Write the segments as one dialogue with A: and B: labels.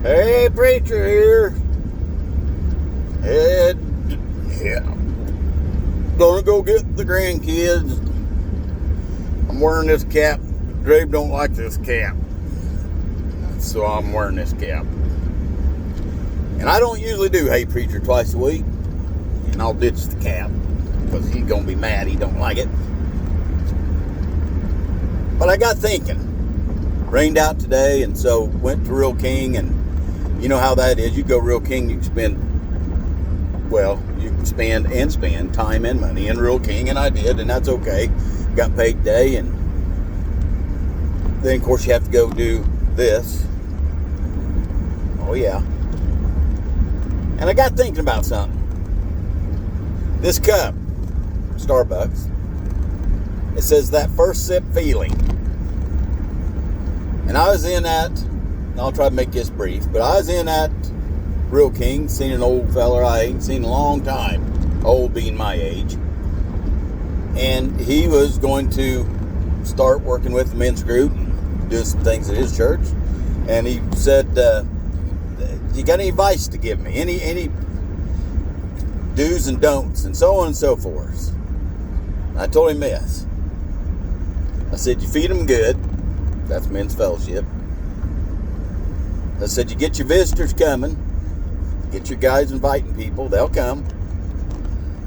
A: Hey, preacher here. Yeah. Gonna go get the grandkids. I'm wearing this cap. Dave don't like this cap, so I'm wearing this cap. And I don't usually do Hey Preacher twice a week. And I'll ditch the cap because he's gonna be mad he don't like it. But I got thinking. Rained out today, and so went to Real King, and you know how that is. You go Real King, you can spend time and money in Real King, and I did, and that's okay. Got paid today, and then of course you have to go do this. Oh yeah. And I got thinking about something. This cup, Starbucks, it says that first sip feeling. And I was in at, I'll try to make this brief, but I was in at Real King, seen an old fella I ain't seen in a long time, old being my age. And he was going to start working with the men's group, do some things at his church. And he said, you got any advice to give me? Any do's and don'ts, and so on and so forth. And I told him this. I said, you feed them good. That's men's fellowship. I said, you get your visitors coming. Get your guys inviting people. They'll come.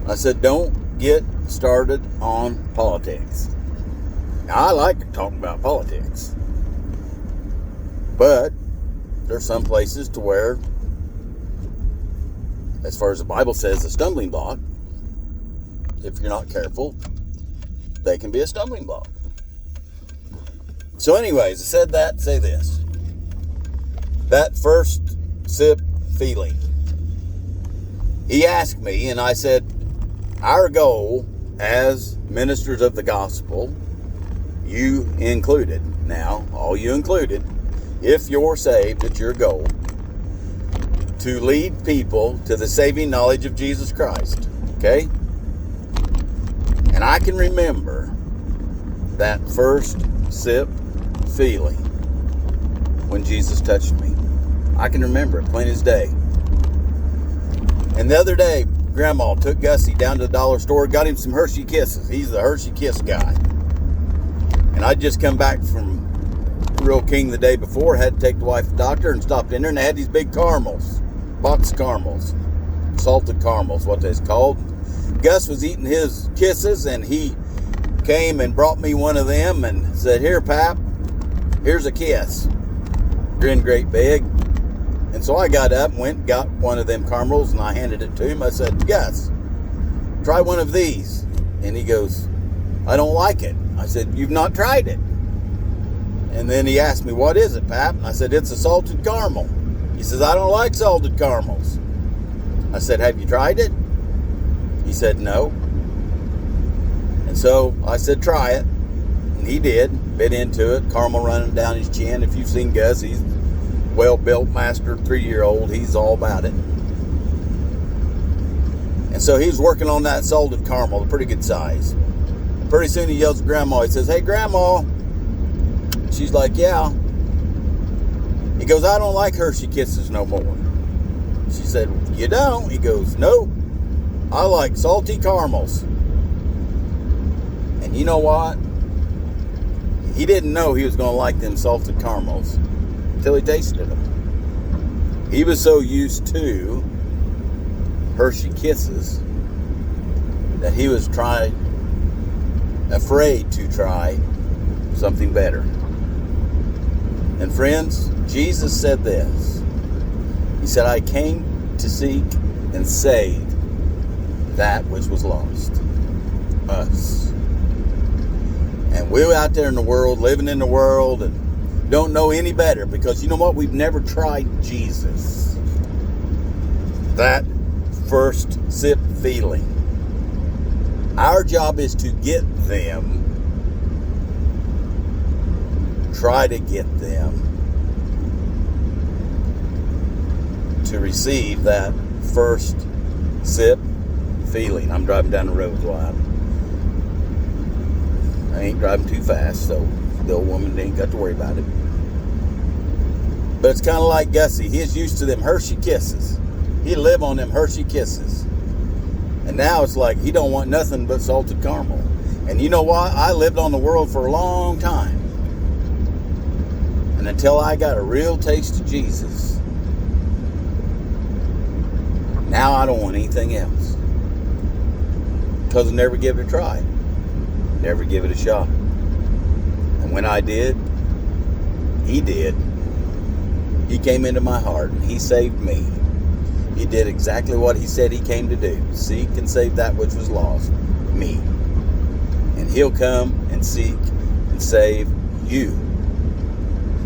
A: I said, don't get started on politics. Now, I like talking about politics. But there's some places to where, as far as the Bible says, a stumbling block, if you're not careful, they can be a stumbling block. So anyways, I said that, say this. That first sip feeling. He asked me, and I said, our goal as ministers of the gospel, you included, now, all you included, if you're saved, it's your goal to lead people to the saving knowledge of Jesus Christ. Okay? And I can remember that first sip feeling when Jesus touched me. I can remember it plain as day. And the other day, Grandma took Gussie down to the dollar store, got him some Hershey Kisses. He's the Hershey Kiss guy. And I'd just come back from Real King the day before, had to take the wife to the doctor, and stopped in there, and they had these big caramels, box caramels, salted caramels, what they's called. Gus was eating his Kisses, and he came and brought me one of them and said, here, Pap, here's a kiss. Grinned great big. And so I got up and went and got one of them caramels, and I handed it to him. I said, Gus, try one of these. And he goes, I don't like it. I said, you've not tried it. And then he asked me, what is it, Pap? And I said, it's a salted caramel. He says, I don't like salted caramels. I said, have you tried it? He said, no. And so I said, try it. And he did, bit into it, caramel running down his chin. If you've seen Gus, he's well-built master 3-year-old. He's all about it. And so he was working on that salted caramel, a pretty good size. And pretty soon he yells at Grandma. He says, hey, Grandma. She's like, yeah. He goes, I don't like Hershey Kisses no more. She said, you don't? He goes, nope. I like salty caramels. And you know what? He didn't know he was going to like them salted caramels until he tasted them. He was so used to Hershey Kisses that he was afraid to try something better. And friends, Jesus said this. He said, I came to seek and save that which was lost. Us. And we're out there in the world, living in the world, and don't know any better, because you know what? We've never tried Jesus. That first sip feeling. Our job is to get them, try to get them to receive that first sip feeling. I'm driving down the road while I ain't driving too fast, so the old woman ain't got to worry about it. But it's kind of like Gussie. He's used to them Hershey Kisses. He live on them Hershey Kisses. And now it's like he don't want nothing but salted caramel. And you know what? I lived on the world for a long time. And until I got a real taste of Jesus, now I don't want anything else. Because I never give it a try. Never give it a shot. And when I did, he did. He came into my heart and he saved me. He did exactly what he said he came to do. Seek and save that which was lost. Me. And he'll come and seek and save you.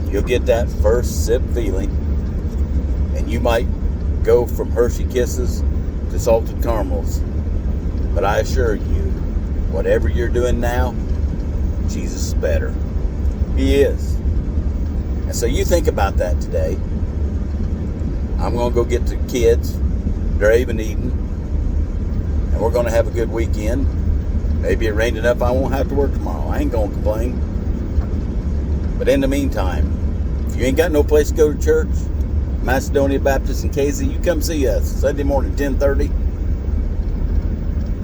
A: You'll get that first sip feeling. And you might go from Hershey Kisses to salted caramels. But I assure you, whatever you're doing now, Jesus is better. He is. And so you think about that today. I'm going to go get the kids, Dave and Eden, and we're going to have a good weekend. Maybe it rained enough I won't have to work tomorrow. I ain't going to complain. But in the meantime, if you ain't got no place to go to church, Macedonia Baptist in Casey, you come see us Sunday morning, 10:30.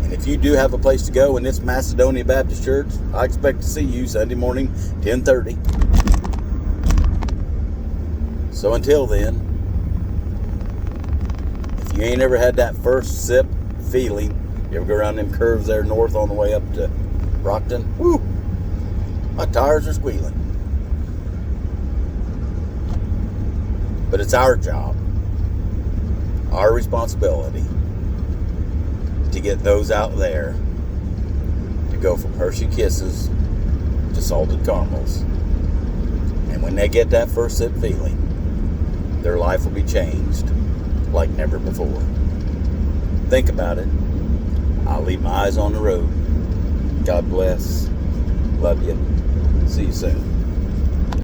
A: And if you do have a place to go in this Macedonia Baptist Church, I expect to see you Sunday morning, 10:30. So until then, if you ain't ever had that first sip feeling, you ever go around them curves there north on the way up to Brockton? Woo! My tires are squealing. But it's our job, our responsibility, to get those out there to go from Hershey Kisses to salted caramels. And when they get that first sip feeling, their life will be changed like never before. Think about it. I'll leave my eyes on the road. God bless. Love you. See you soon.